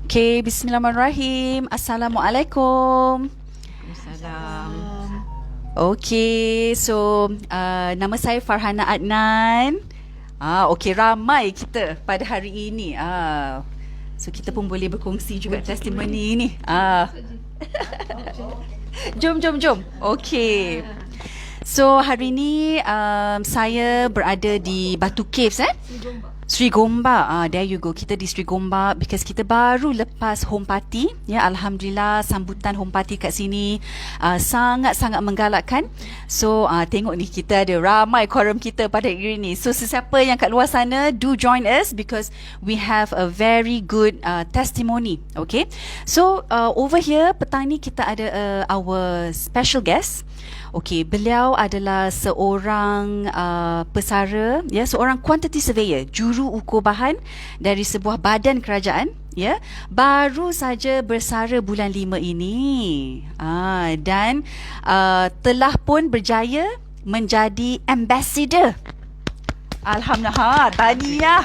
Okay, bismillahirrahmanirrahim. Assalamualaikum. Waalaikumsalam. Okay, so nama saya Farhana Adnan. Okay, ramai kita pada hari ini. So kita pun boleh berkongsi juga testimoni ni. Jom. Okay. So hari ni saya berada di Batu Caves Sri Gombak. There you go. Kita di Sri Gombak because kita baru lepas home party. Ya, alhamdulillah sambutan home party kat sini sangat-sangat menggalakkan. So tengok ni, kita ada ramai quorum kita pada hari ni. So sesiapa yang kat luar sana, do join us because we have a very good testimony. Okay. So over here petang ni kita ada our special guest. Okey, beliau adalah seorang pesara, ya, seorang quantity surveyor, juru ukur bahan dari sebuah badan kerajaan, ya. Baru saja bersara bulan 5 ini. Dan telah pun berjaya menjadi ambassador. Alhamdulillah, tahniah.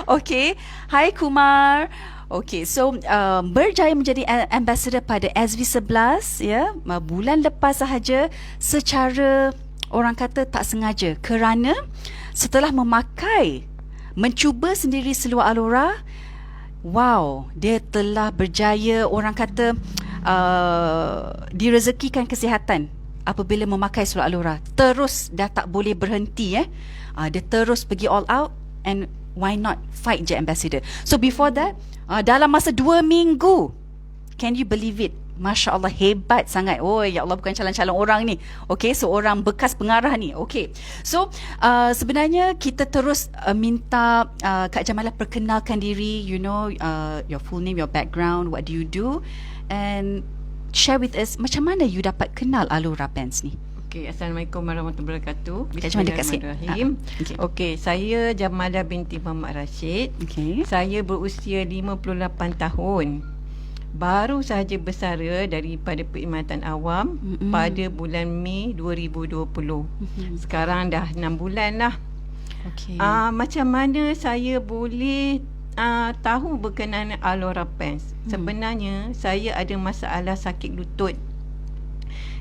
Okey, hai Kumar. Okay, so berjaya menjadi ambassador pada SV11, ya, bulan lepas sahaja, secara orang kata tak sengaja, kerana setelah mencuba sendiri seluar Alora, wow, dia telah berjaya, orang kata direzekikan kesihatan apabila memakai seluar Alora. Terus dah tak boleh berhenti, dia terus pergi all out, and why not fight je ambassador. So before that, dalam masa 2 minggu, can you believe it? Masya Allah, hebat sangat. Oh ya Allah, bukan calon-calon orang ni. Okay, seorang bekas pengarah ni. Okay, so sebenarnya kita terus minta Kak Jamalah perkenalkan diri, you know, your full name, your background, what do you do, and share with us macam mana you dapat kenal Alora Pants ni. Okey, Assalamualaikum warahmatullahi wabarakatuh. Kak Jamalah dekat sikit. Bismillahirrahmanirrahim. Okey, saya Jamalah binti Muhammad Rashid. Okay. Saya berusia 58 tahun. Baru sahaja bersara daripada perkhidmatan awam pada bulan Mei 2020. Sekarang dah 6 bulan lah. Okay. Macam mana saya boleh tahu berkenaan Alora Pants? Sebenarnya saya ada masalah sakit lutut.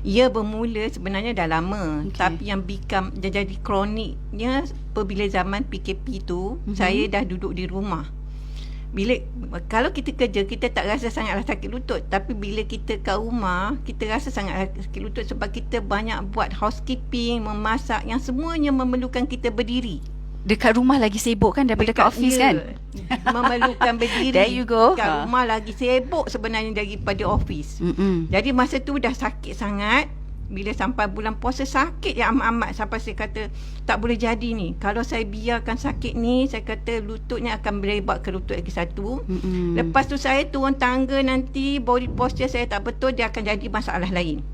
Ia bermula sebenarnya dah lama, tapi yang dia jadi kroniknya apabila zaman PKP tu, saya dah duduk di rumah. Kalau kita kerja, kita tak rasa sangatlah sakit lutut, tapi bila kita kat rumah, kita rasa sangat sakit lutut sebab kita banyak buat housekeeping, memasak, yang semuanya memerlukan kita berdiri. Dekat rumah lagi sibuk kan daripada dekat office kan? Memerlukan berdiri. There you go. Kat rumah lagi sibuk sebenarnya daripada office. Jadi masa tu dah sakit sangat. Bila sampai bulan puasa sakit yang amat-amat, sampai saya kata tak boleh jadi ni. Kalau saya biarkan sakit ni, saya kata lututnya akan berebak ke lutut lagi satu. Lepas tu saya turun tangga, nanti body posture saya tak betul, dia akan jadi masalah lain.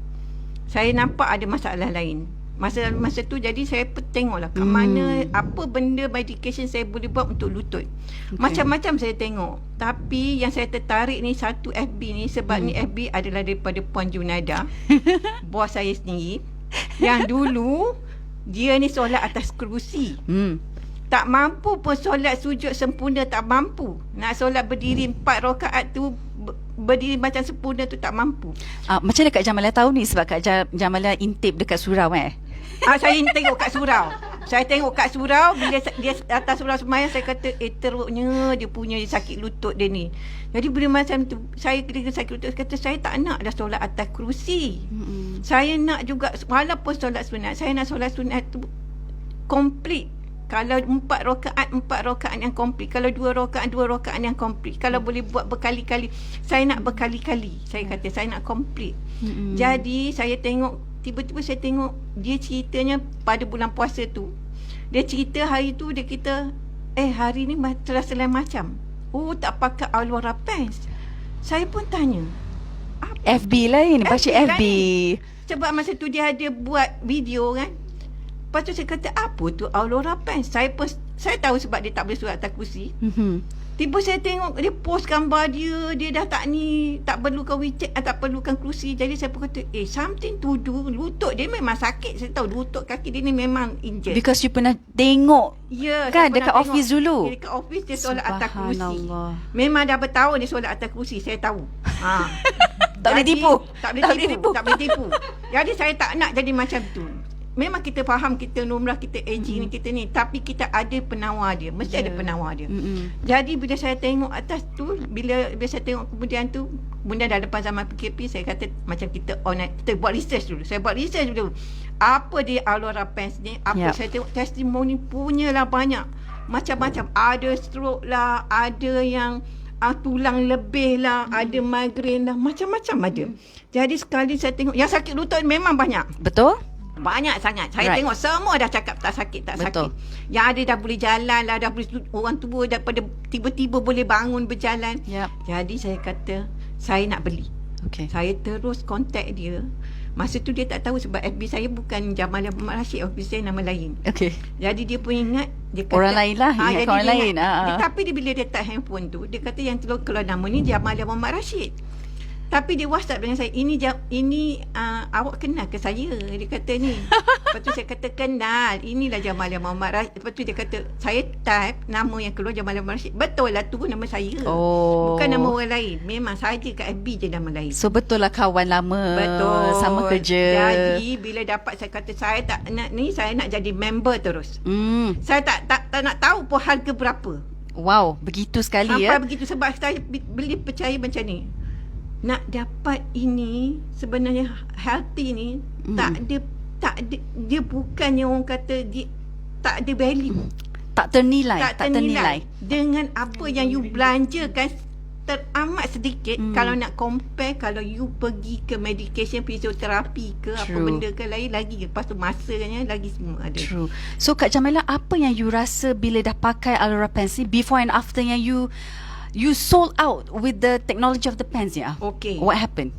Saya nampak ada masalah lain. Masa tu jadi saya tengoklah kat mana, apa benda medication saya boleh buat untuk lutut. Macam-macam saya tengok. Tapi yang saya tertarik ni satu FB ni, sebab ni FB adalah daripada Puan Junada, bos saya sendiri, yang dulu dia ni solat atas kerusi. Tak mampu pun solat sujud sempurna, tak mampu. Nak solat berdiri 4 rakaat tu, berdiri macam sempurna tu tak mampu. Macam mana Kak Jamalah tahu ni? Sebab Kak Jamalah intip dekat surau saya tengok kat surau. Saya tengok kat surau, bila dia atas surau sembahyang, saya kata teruknya dia punya sakit lutut dia ni. Jadi bila macam tu, saya kena sakit lutut, saya kata saya tak nak dah solat atas kerusi. Saya nak juga, walaupun solat sunat, saya nak solat sunat tu komplit. Kalau 4 rakaat yang komplit. Kalau 2 rakaat yang komplit. Kalau boleh buat berkali-kali, saya nak berkali-kali. Saya kata saya nak komplit. Jadi saya tengok, tiba-tiba saya tengok dia ceritanya pada bulan puasa tu. Dia cerita hari tu, dia kata hari ni telah selain macam. Oh, tak pakai Alora Pants. Saya pun tanya, FB lain, baca FB. Sebab masa tu dia ada buat video kan. Lepas tu saya kata, apa tu Alora Pants? Saya pun Saya tahu sebab dia tak boleh solat atas kerusi. Tiba saya tengok dia post gambar dia dah tak perlukan wheelchair, tak perlukan kerusi. Jadi saya pun kata, something to do. Lutut dia memang sakit. Saya tahu lutut kaki dia ni memang injured. Because you pernah tengok kan dekat office dulu. Dekat office dia solat atas kerusi. Memang dah bertahun dia solat atas kerusi, saya tahu. Tak boleh tipu. Tak boleh tipu. Jadi saya tak nak jadi macam tu. Memang kita faham kita lumrah, kita aging kita ni, tapi kita ada penawar dia, mesti ada penawar dia. Jadi bila saya tengok atas tu, bila saya tengok kemudian dah lepas zaman PKP, saya kata macam kita buat research dulu. Saya buat research dulu. Apa dia Alora Pants ni? Saya tengok testimoni punyalah banyak. Macam-macam, ada stroke lah, ada yang tulang lebih lah, ada migraine lah, macam-macam ada. Jadi sekali saya tengok yang sakit lutut memang banyak. Betul? Banyak sangat. Saya tengok semua dah cakap tak sakit. Yang ada dah boleh jalan lah, dah boleh, orang tua daripada tiba-tiba boleh bangun berjalan. Jadi saya kata saya nak beli. Saya terus contact dia. Masa tu dia tak tahu sebab FB saya bukan Jamalia Muhammad Rashid, FB saya nama lain. Jadi dia pun ingat dia kata, orang lain lah, ingat orang lain. Tapi bila dia letak handphone tu, dia kata yang keluar nama ni Jamalia Muhammad Rashid. Tapi dia WhatsApp dengan saya, ini awak kenal ke saya? Dia kata ni. Lepas tu saya kata kenal, inilah Jamalia Muhammad Rashid. Lepas tu dia kata, saya type nama yang keluar Jamalia Muhammad Rashid. Betul lah tu nama saya. Bukan nama orang lain. Memang saja kat FB je nama lain. So betul lah kawan lama. Betul. Sama kerja. Jadi bila dapat, saya kata saya tak nak ni, saya nak jadi member terus. Saya tak nak tahu pun harga berapa. Wow, begitu sekali. Sampai begitu sebab saya beli percaya macam ni. Nak dapat ini sebenarnya healthy ni tak ada, dia bukannya orang kata dia tak ada value, tak ternilai dengan apa yang you belanjakan teramat sedikit. Kalau nak compare, kalau you pergi ke medication, fisioterapi ke apa benda ke lain lagi, lepas tu masanya lagi semua ada. So Kak Jamilah, apa yang you rasa bila dah pakai Alora Pants ni, before and after yang you sold out with the technology of the pants ya? What happened?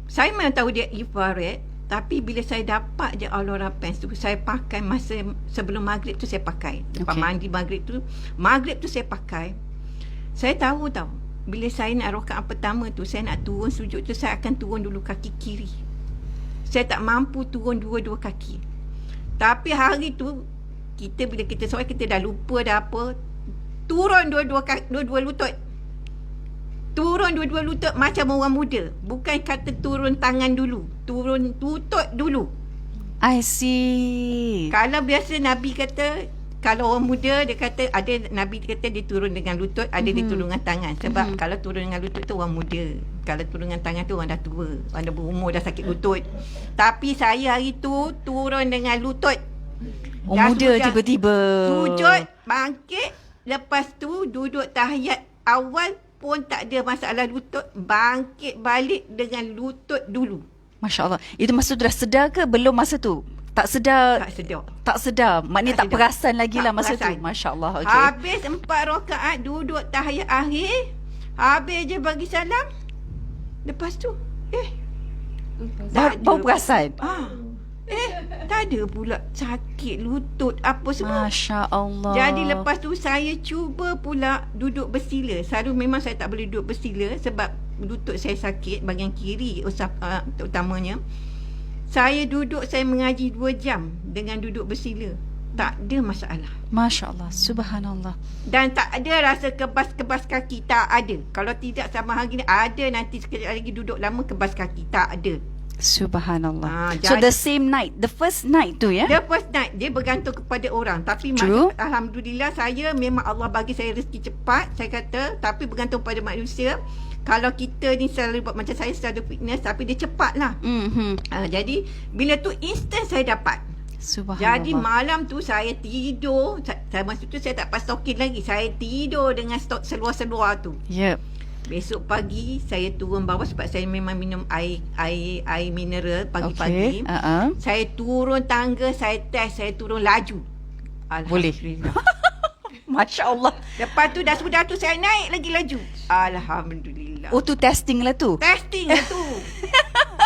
Saya memang tahu dia infrared, tapi bila saya dapat je Alora Pants tu, saya pakai masa sebelum maghrib tu saya pakai. Lepas mandi maghrib tu saya pakai. Saya tahu bila saya nak rakaat pertama tu, saya nak turun sujud tu, saya akan turun dulu kaki kiri. Saya tak mampu turun dua-dua kaki. Tapi hari tu bila kita soal, kita dah lupa dah apa, turun dua-dua lutut. Turun dua-dua lutut macam orang muda. Bukan kata turun tangan dulu, turun lutut dulu. I see. Kalau biasa Nabi kata, kalau orang muda dia kata, ada Nabi kata dia turun dengan lutut, ada dia turun dengan tangan. Sebab kalau turun dengan lutut tu orang muda, kalau turun dengan tangan tu orang dah tua, orang dah berumur, dah sakit lutut. Tapi saya hari tu turun dengan lutut. Orang muda tiba-tiba sujud, bangkit, lepas tu duduk tahiyat awal pun tak ada masalah lutut, bangkit balik dengan lutut dulu. Masya Allah. Itu masa tu dah sedar ke belum masa tu? Tak sedar. Maknanya tak perasan lagi lah masa tu. Masya Allah. Habis 4 rakaat duduk tahiyat akhir, habis je bagi salam. Lepas tu baru perasan. Tak ada pula sakit lutut apa semua. Masya Allah. Jadi lepas tu saya cuba pula duduk bersila. Selalu memang saya tak boleh duduk bersila sebab lutut saya sakit bahagian kiri utamanya. Saya duduk, saya mengaji 2 jam dengan duduk bersila. Tak ada masalah. Masya Allah. Subhanallah. Dan tak ada rasa kebas-kebas kaki. Tak ada. Kalau tidak sama hari ni, ada nanti sekejap lagi duduk lama kebas kaki. Tak ada. Subhanallah. So the same night, the first night tu ya? The first night, dia bergantung kepada orang. Tapi Alhamdulillah, saya memang Allah bagi saya rezeki cepat, saya kata. Tapi bergantung pada manusia. Kalau kita ni selalu buat macam saya, selalu fitness, tapi dia cepat lah. Jadi bila tu instant saya dapat. Subhanallah. Jadi malam tu saya tidur, masa tu saya tak pas stokin lagi, saya tidur dengan stok seluar-seluar tu. Besok pagi saya turun bawah sebab saya memang minum air mineral pagi-pagi. Saya turun tangga, saya test, saya turun laju. Alhamdulillah. Masya Allah. Lepas tu sudah tu saya naik lagi laju. Alhamdulillah. Oh tu testing lah tu. Testing lah tu.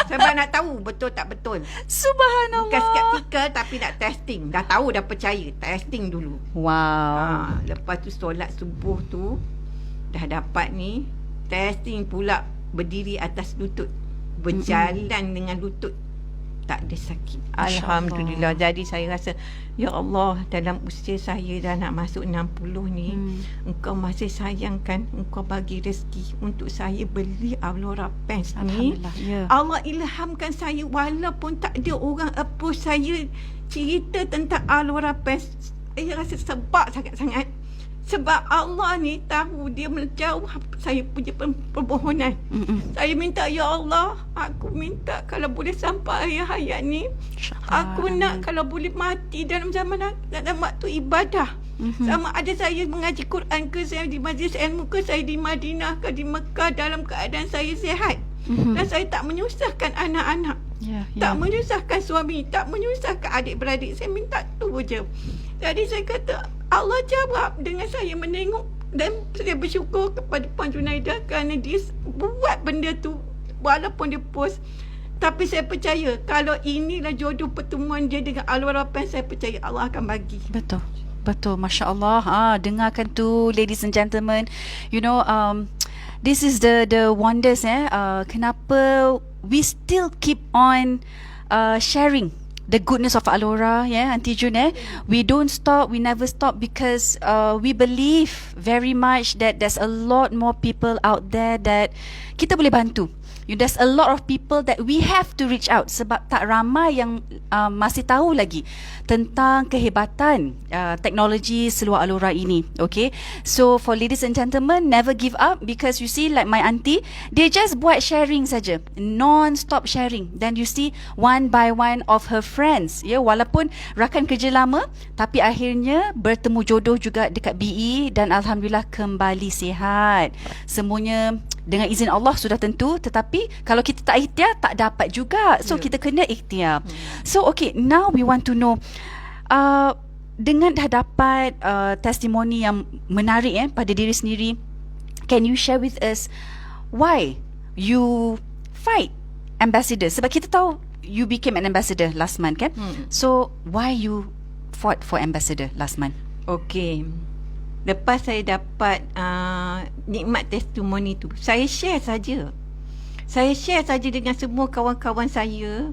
Sebab nak tahu betul tak betul. Subhanallah. Bukan skeptikal tapi nak testing. Dah tahu, dah percaya. Testing dulu. Wow. Lepas tu solat subuh tu dah dapat ni, testing pula berdiri atas lutut, berjalan dengan lutut, tak ada sakit. Alhamdulillah. Jadi saya rasa, ya Allah, dalam usia saya dah nak masuk 60 ni, Engkau masih sayangkan, Engkau bagi rezeki untuk saya beli Alora Pants ni. Allah ilhamkan saya, walaupun tak ada orang approach saya cerita tentang Alora Pants. Saya rasa sebab sangat-sangat. Sebab Allah ni tahu, dia menjawab saya punya permohonan. Saya minta, ya Allah, aku minta kalau boleh sampai hayat ni, aku nak kalau boleh mati dalam zaman dalam waktu ibadah. Sama ada saya mengaji Quran ke, saya di majlis ilmu ke, saya di Madinah ke, di Mekah, dalam keadaan saya sihat. Dan saya tak menyusahkan anak-anak, tak menyusahkan suami, tak menyusahkan adik-beradik. Saya minta tu je. Jadi saya kata, Allah jawab dengan saya menengok, dan saya bersyukur kepada Puan Junaidah kerana dia buat benda tu walaupun dia post. Tapi saya percaya kalau inilah jodoh pertemuan dia dengan Alora Pants, saya percaya Allah akan bagi. Betul. Betul, Masya Allah. Dengarkan tu, ladies and gentlemen. You know, this is the wonders. Kenapa we still keep on sharing the goodness of Alora, Auntie Jun, we don't stop, we never stop, because we believe very much that there's a lot more people out there that kita boleh bantu. There's a lot of people that we have to reach out, sebab tak ramai yang masih tahu lagi tentang kehebatan teknologi seluar Alora ini. Okay, so for ladies and gentlemen, never give up, because you see, like my auntie, dia just buat sharing saja, non-stop sharing. Then you see one by one of her friends, walaupun rakan kerja lama, tapi akhirnya bertemu jodoh juga dekat BE, dan Alhamdulillah kembali sihat. Semuanya dengan izin Allah sudah tentu, tetapi kalau kita tak ikhtiar, tak dapat juga. So kita kena ikhtiar. So okay, now we want to know, dengan dah dapat testimoni yang menarik pada diri sendiri, can you share with us why you fight ambassador? Sebab kita tahu you became an ambassador last month, kan? So why you fought for ambassador last month? Okay, lepas saya dapat nikmat testimoni tu, saya share saja. Saya share saja dengan semua kawan-kawan saya.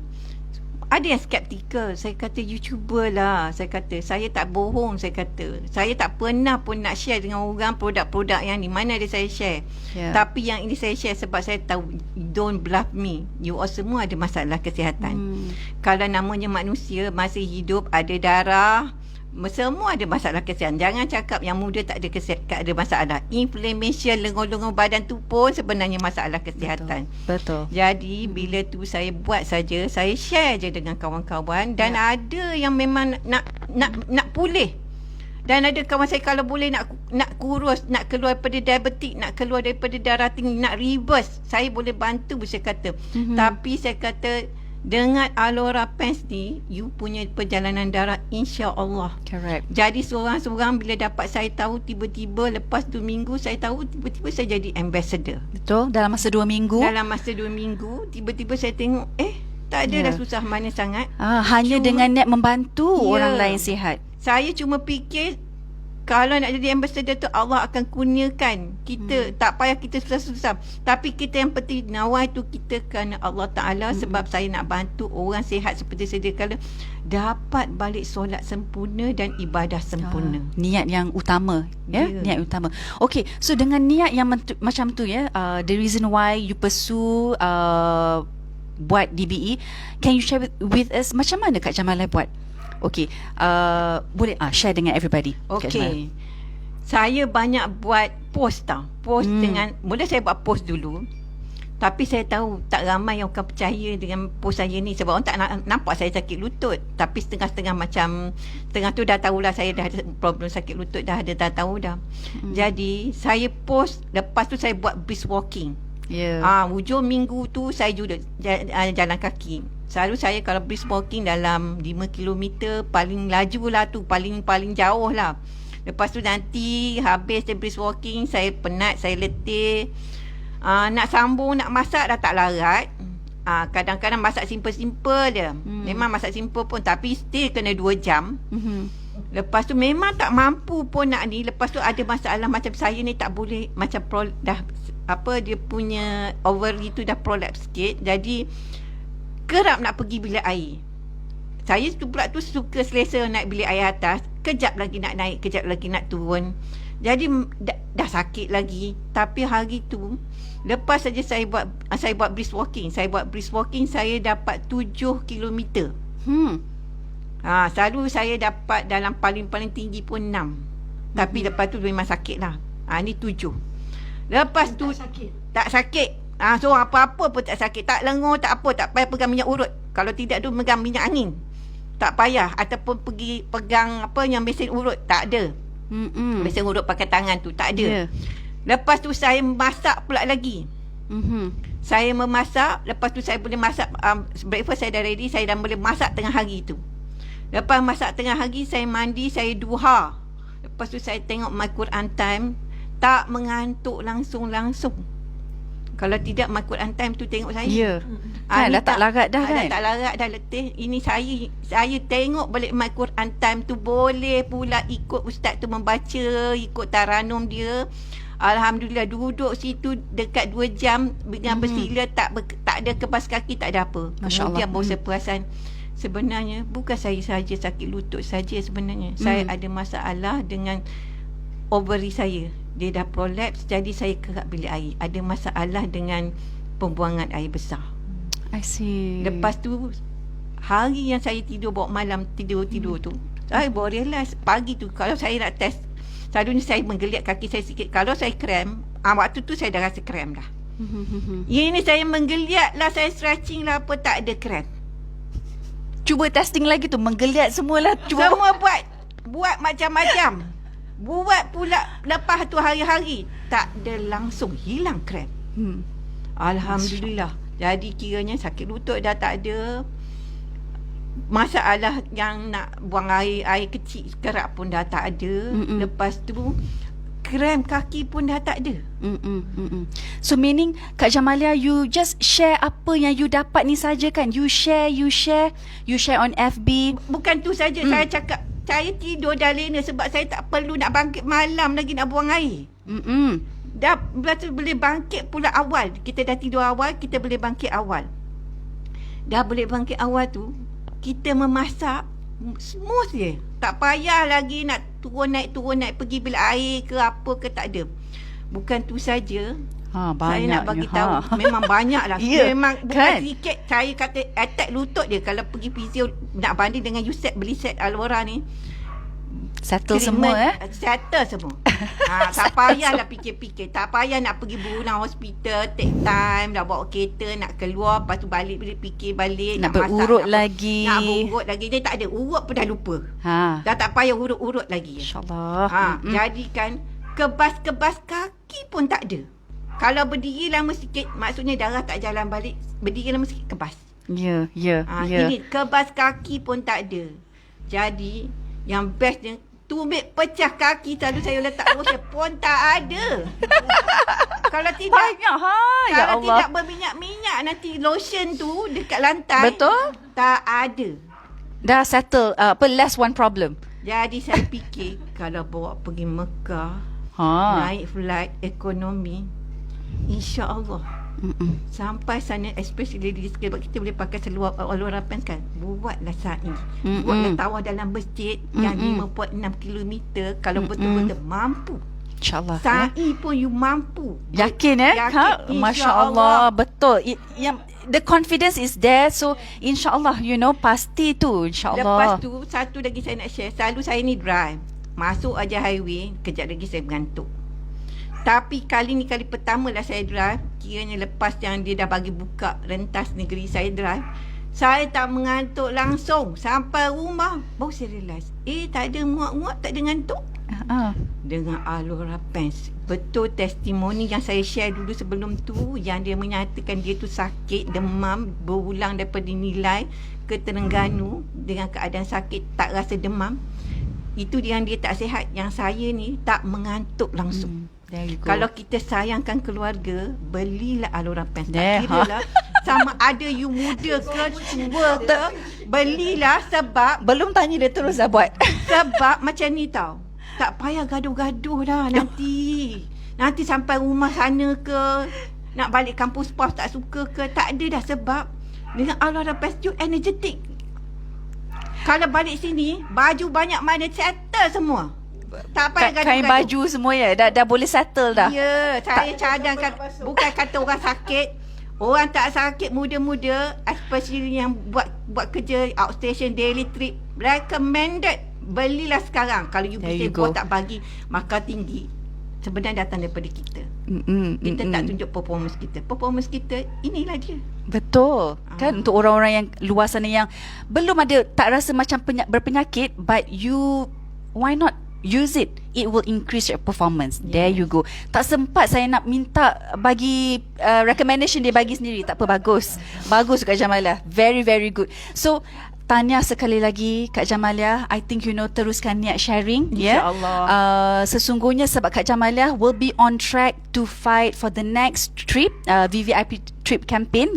Ada yang skeptikal. Saya kata, you cubalah. Saya kata, saya tak bohong. Saya kata, saya tak pernah pun nak share dengan orang produk-produk yang ni. Mana ada saya share. Tapi yang ini saya share sebab saya tahu, don't bluff me. You all semua ada masalah kesihatan. Kalau namanya manusia, masih hidup, ada darah, semua ada masalah kesihatan. Jangan cakap yang muda tak ada masalah. Inflammation, lengur-lengur badan tu pun sebenarnya masalah kesihatan. Betul. Jadi bila tu saya buat saja, saya share je dengan kawan-kawan, dan ada yang memang nak pulih. Dan ada kawan saya kalau boleh nak kurus, nak keluar daripada diabetik, nak keluar daripada darah tinggi, nak reverse, saya boleh bantu, saya kata. Tapi saya kata, dengan Alora Pants ni, you punya perjalanan darah insya-Allah. Correct. Jadi seorang-seorang bila dapat saya tahu, tiba-tiba lepas 2 minggu saya tahu, tiba-tiba saya jadi ambassador. Betul, dalam masa 2 minggu. Dalam masa 2 minggu, tiba-tiba saya tengok, tak ada dah susah mana sangat. Hanya dengan niat membantu orang lain sihat. Saya cuma fikir, kalau nak jadi ambassador tu, Allah akan kurniakan kita. Tak payah kita susah-susah. Tapi kita yang penting, nawai tu kita kerana Allah Ta'ala. Sebab saya nak bantu orang sihat seperti sedia kala dapat balik solat sempurna dan ibadah sempurna. Niat yang utama. Niat utama. Okay, so dengan niat yang macam tu, the reason why you pursue buat DBE, can you share with us macam mana Kak Jamalah buat? Okay, boleh share dengan everybody. Okay, saya banyak buat post tau. Post dengan, mula saya buat post dulu, tapi saya tahu tak ramai yang akan percaya dengan post saya ni, sebab orang tak nampak saya sakit lutut. Tapi setengah-setengah macam, setengah tu dah tahulah saya dah ada problem sakit lutut, dah tahu dah. Jadi saya post, lepas tu saya buat brisk walking. Hujung minggu tu saya juga jalan kaki. Selalu saya kalau brisk walking dalam 5 km, paling laju lah tu, paling jauh lah. Lepas tu nanti habis brisk walking, saya penat, saya letih, nak sambung, nak masak dah tak larat. kadang-kadang masak simple-simple je. Memang masak simple pun, tapi still kena 2 jam. Lepas tu memang tak mampu pun nak ni. Lepas tu ada masalah macam saya ni tak boleh, macam dia punya ovary tu dah prolapse sikit. Jadi kerap nak pergi bilik air. Saya tu pula tu suka selesa naik bilik air atas, kejap lagi nak naik, kejap lagi nak turun. Jadi dah sakit lagi. Tapi hari tu lepas saja saya buat brisk walking. Saya dapat 7 kilometer. Selalu saya dapat dalam paling tinggi pun 6. Tapi lepas tu memang sakit lah. Ni 7. Lepas tu tak sakit. So apa-apa pun tak sakit. Tak lengur, tak apa. Tak payah pegang minyak urut. Kalau tidak tu pegang minyak angin. Tak payah. Ataupun pergi pegang yang mesin urut. Tak ada. Mesin urut pakai tangan tu. Tak ada. Lepas tu saya masak pula lagi. Saya memasak. Lepas tu saya boleh masak. Breakfast saya dah ready. Saya dah boleh masak tengah hari tu. Lepas masak tengah hari, saya mandi, saya duha. Lepas tu saya tengok My Quran Time. Tak mengantuk langsung. Kalau tidak My Quran Time tu tengok saya. Ya. Dah tak larat dah kan? Tak larat dah letih. Ini saya tengok balik My Quran Time tu, boleh pula ikut ustaz tu membaca, ikut taranum dia. Alhamdulillah, duduk situ dekat 2 jam dengan bersila, tak ada kebas kaki, tak ada apa. Kemudian baru saya perasan, sebenarnya bukan saya saja sakit lutut saja sebenarnya. Saya ada masalah dengan ovary saya. Dia dah prolapse, jadi saya kerap bilik air. Ada masalah dengan pembuangan air besar. I see. Lepas tu, hari yang saya tidur bawa malam, tidur tu, saya baru realise pagi tu, kalau saya nak test, selalunya saya menggeliat kaki saya sikit. Kalau saya krem, waktu tu saya dah rasa krem dah. Ini saya menggeliat lah, saya stretching lah, apa tak ada krem. Cuba testing lagi tu, menggeliat semualah. Semua buat macam-macam. Buat pula lepas tu hari-hari, tak ada, langsung hilang krem. Alhamdulillah. Jadi kiranya sakit lutut dah tak ada. Masalah yang nak buang air kecil kerap pun dah tak ada. Lepas tu krem kaki pun dah tak ada. So meaning Kak Jamalia, you just share apa yang you dapat ni saja kan? You share on FB. Bukan tu saja. Saya cakap saya tidur dah lena sebab saya tak perlu nak bangkit malam lagi nak buang air. Dah boleh bangkit pula awal. Kita dah tidur awal, kita boleh bangkit awal. Dah boleh bangkit awal tu, kita memasak smooth je. Tak payah lagi nak turun naik pergi bilik air ke apa ke, tak ada. Bukan tu saja. Saya nak bagi tahu, memang banyak lah. Memang bukan sikit. Saya kata attack lutut dia. Kalau pergi fizio nak banding dengan you beli set Alora ni, settle semua settle semua. Tak payahlah fikir-fikir. Tak payah nak pergi berulang hospital, take time, dah bawa kereta, nak keluar, lepas tu balik fikir balik, nak berurut lagi. Nak berurut lagi. Dia tak ada, urut pun dah lupa. Dah tak payah urut-urut lagi. InsyaAllah. Jadi kan, kebas kaki pun tak ada. Kalau berdiri lama sikit, maksudnya darah tak jalan balik. Berdiri lama sikit, kebas. Ya. Ini kebas kaki pun tak ada. Jadi yang bestnya, tumit pecah kaki selalu saya letak lotion pun tak ada. Kalau tidak banyak ya Allah. Tidak berminyak-minyak, nanti lotion tu dekat lantai. Betul? Tak ada. Dah settle less one problem. Jadi saya fikir kalau bawa pergi Mekah, naik flight ekonomi, insya-Allah. Sampai sana, especially di sebab kita boleh pakai seluar Alora pants kan, buatlah sa'i, buatlah tawaf dalam masjid yang 5.6 km. Kalau betul-betul mampu, InsyaAllah sa'i pun you mampu. Yakin Yakin, Masya Allah. Betul. The confidence is there. So insyaAllah, pasti tu, insyaAllah. Lepas tu, satu lagi saya nak share. Selalu saya ni drive, masuk aja highway, kejap lagi saya mengantuk. Tapi kali ni kali pertama lah saya drive. Kiranya lepas yang dia dah bagi buka rentas negeri saya drive, saya tak mengantuk langsung. Sampai rumah baru saya realise, tak ada muak-muak, tak ada ngantuk. Dengan Alora Pants. Betul testimoni yang saya share dulu sebelum tu, yang dia menyatakan dia tu sakit, demam, berulang daripada Nilai ke Terengganu dengan keadaan sakit, tak rasa demam. Itu yang dia tak sihat. Yang saya ni tak mengantuk langsung. There you go. Kalau kita sayangkan keluarga, belilah Alora Pants. There, Tak kira lah sama ada you muda ke tua ke, belilah sebab Belum tanya dia terus dah buat. sebab macam ni tau. Tak payah gaduh-gaduh dah nanti. Nanti sampai rumah sana ke, nak balik kampus PAS tak suka ke, tak ada dah sebab dengan Alora Pants you energetic. Kalau balik sini, baju banyak mana settle semua. Tak payah gaduh-gaduh. Kain baju semua ya, dah boleh settle dah. Ya, saya cadangkan, bukan kata orang sakit. Orang tak sakit muda-muda, especially yang buat kerja outstation daily trip, recommended belilah sekarang. Kalau you There bisa you go. tak bagi markah tinggi, sebenarnya datang daripada kita. Kita tak tunjuk performance kita. Performance kita inilah dia. Betul. Kan untuk orang-orang yang luar sana yang belum ada, tak rasa macam berpenyakit, but you, why not use it? It will increase your performance. There you go. Tak sempat saya nak minta bagi recommendation, dia bagi sendiri. Tak apa, bagus. Bagus Kak Jamalia. Very very good. So tahniah sekali lagi Kak Jamalia. I think teruskan niat sharing. InsyaAllah. Sesungguhnya sebab Kak Jamalia will be on track to fight for the next trip, VVIP trip campaign,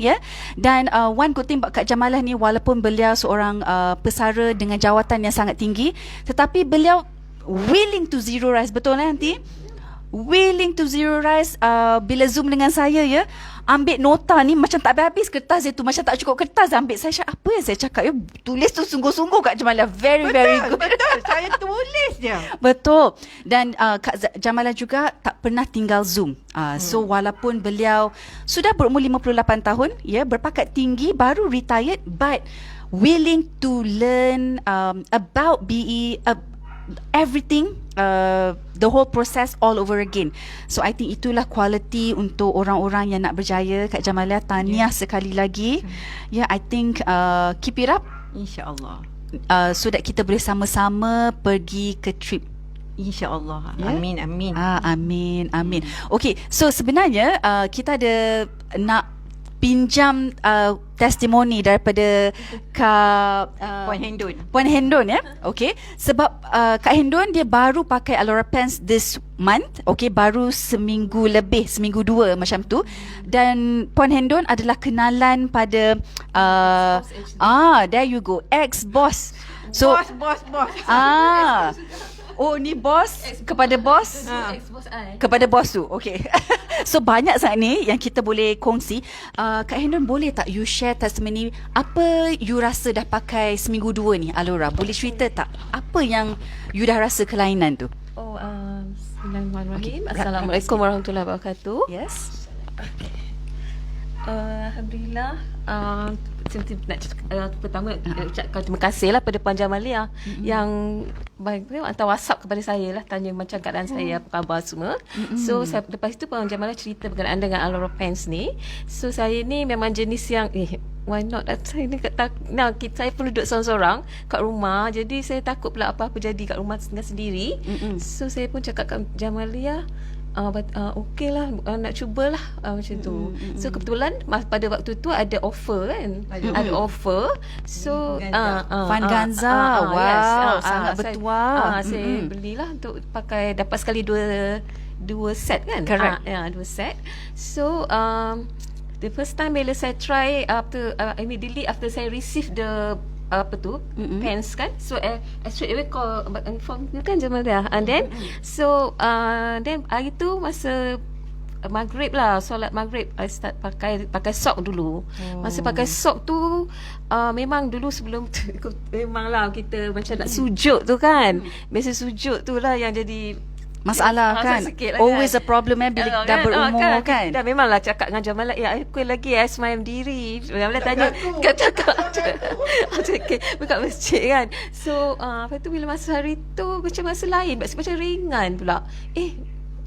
Dan one good thing about Kak Jamalia ni, walaupun beliau seorang pesara dengan jawatan yang sangat tinggi, tetapi beliau willing to zero rise. Betul lah nanti? Willing to zero rise. Bila Zoom dengan saya ambil nota ni macam tak habis kertas dia tu, macam tak cukup kertas ambil. Saya cakap, apa yang saya cakap tulis tu sungguh-sungguh Kak Jamalia. Very very good. Betul, saya tulis je. Betul. Dan Kak Jamalia juga tak pernah tinggal Zoom. So walaupun beliau sudah berumur 58 tahun, berpakat tinggi, baru retired, but willing to learn about BE, everything, the whole process all over again. So I think itulah quality untuk orang-orang yang nak berjaya. Kak Jamalia, tahniah sekali lagi. I think keep it up, InsyaAllah. so that kita boleh sama-sama pergi ke trip. InsyaAllah. Amin, amin. Amin. Okay, so sebenarnya kita ada nak pinjam testimoni daripada Kak Puan Hendon, Okay, sebab Kak Hendon dia baru pakai Alora Pants this month. Okay, baru seminggu 2 macam tu. Dan Puan Hendon adalah kenalan pada there you go, ex-boss. So Bos. oh, ni bos kepada bos, kepada bos tu. Okay. So banyak sangat ni yang kita boleh kongsi. Kak Hendon, boleh tak you share testimoni, apa you rasa dah pakai seminggu 2 ni Alora? Boleh cerita tak apa yang you dah rasa kelainan tu? Bismillahirrahmanirrahim. Assalamualaikum warahmatullahi wabarakatuh. Yes. Alhamdulillah. Pertama ucapkan terima kasih lah pada Puan Jamalia yang hantar WhatsApp kepada saya lah, tanya macam keadaan saya, apa khabar semua. So lepas itu Puan Jamalia cerita berkenaan dengan Alora Pants ni. So saya ni memang jenis yang why not, saya ni saya pun duduk seorang-seorang kat rumah, jadi saya takut pula apa-apa jadi kat rumah sendiri. So saya pun cakap kat Jamalia, okey lah, nak cubalah macam tu. So kebetulan pada waktu tu ada offer kan, ada offer. So Vanganza, wow, sangat bertuah. Saya belilah untuk pakai, dapat sekali dua set kan. Correct. 2 set. So the first time bila saya try, immediately after saya receive the pants kan, so I straight away call inform you kan Jamalia, and then so then hari tu masa maghrib lah, solat maghrib, I start pakai sok dulu. Masa pakai sok tu memang dulu sebelum tu memanglah kita macam nak sujud tu kan, biasa sujud tu lah yang jadi masalah kan, always a problem bila dah berumur kan. Dan memanglah cakap dengan Jamalia, aku lagi semayam diri. Jamalia tanya, kau cakap okay, buka masjid kan. So lepas tu bila masa hari tu macam masa lain, macam ringan pula.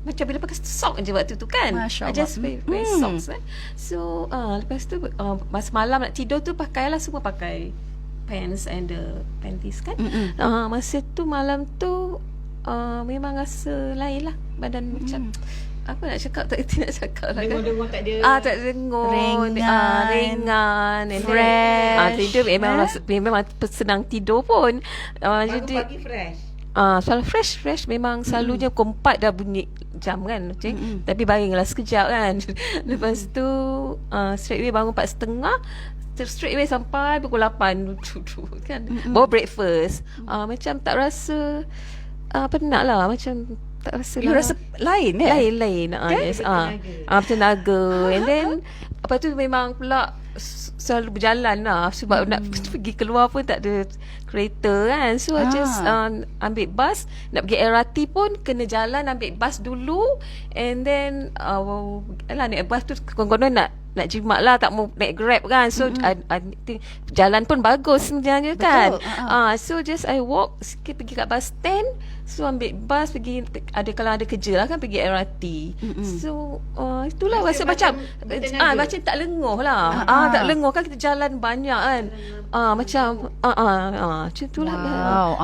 Macam bila pakai sok je waktu tu kan, I just wear socks kan. So lepas tu masa malam nak tidur tu pakailah, semua pakai pants and the panties kan. Masa tu malam tu memang rasa lain lah badan, macam apa nak cakap, tak nak cakap lah kan. Dengung tak ada. Tak dengung, ringan, fresh. Tidur memang senang tidur pun. Jadi pagi fresh. Soal fresh memang selalunya pukul 4 dah bunyi jam kan, tapi baringlah sekejap kan. Lepas tu straight away bangun 4:30, straight away sampai pukul 8 kan. Bawa breakfast. Macam tak rasa penat lah, macam tak rasa You lah. rasa lain Lain. Yes. Bertenaga. And then apa tu memang pula selalu berjalan lah, sebab nak pergi keluar pun tak ada kereta kan. So I just ambil bus. Nak pergi LRT pun kena jalan, ambil bus dulu. And then naik bus tu konon-konon nak jimat lah, tak mau naik Grab kan. So I think jalan pun bagus sebenarnya kan. So just I walk sikit pergi kat bus stand. So ambil bus pergi, kalau ada kerja lah kan, pergi LRT. So itulah rasa macam macam tak lenguh lah. Tak lenguh kan, kita jalan banyak kan. Macam macam itulah.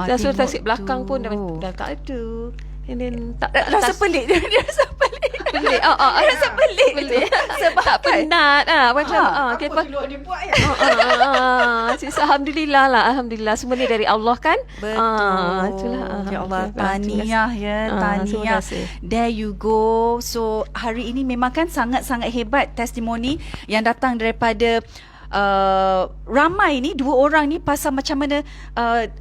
Dan so taksi belakang pun dah tak ada. And then tak Rasa pelik. Dia rasa pelik. Rasa pelik. Sebab tak penat macam Apa keluar dia buat ya? Alhamdulillah lah, Alhamdulillah semua ni dari Allah kan. Betul. Itulah. Ya Allah, Terima tahniah ya, tahniah. terima kasih. There you go. So hari ini memang kan sangat-sangat hebat testimoni yang datang daripada ramai ni, 2 orang ni, pasal macam mana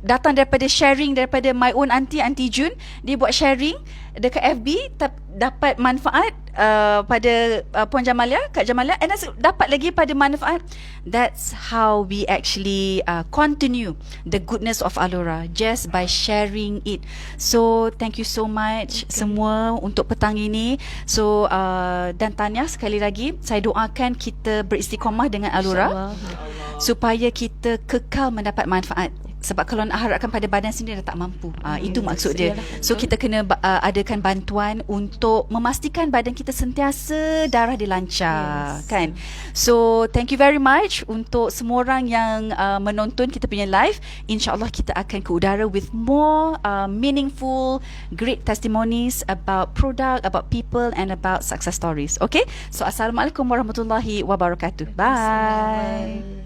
datang daripada sharing daripada my own auntie Jun. Dia buat sharing dekat FB, dapat manfaat pada Puan Jamalia, Kak Jamalia, and dapat lagi pada manfaat. That's how we actually continue the goodness of Alora, just by sharing it. So thank you so much semua untuk petang ini. So dan tahniah sekali lagi. Saya doakan kita beristiqamah dengan Alora supaya kita kekal mendapat manfaat. Sebab kalau nak harapkan pada badan sendiri dah tak mampu. Itu maksud dia. So kita kena adakan bantuan untuk memastikan badan kita sentiasa darah dia lancar, kan. So thank you very much untuk semua orang yang menonton kita punya live. InsyaAllah kita akan ke udara with more meaningful, great testimonies about product, about people and about success stories. Okay. So Assalamualaikum warahmatullahi wabarakatuh. Bye.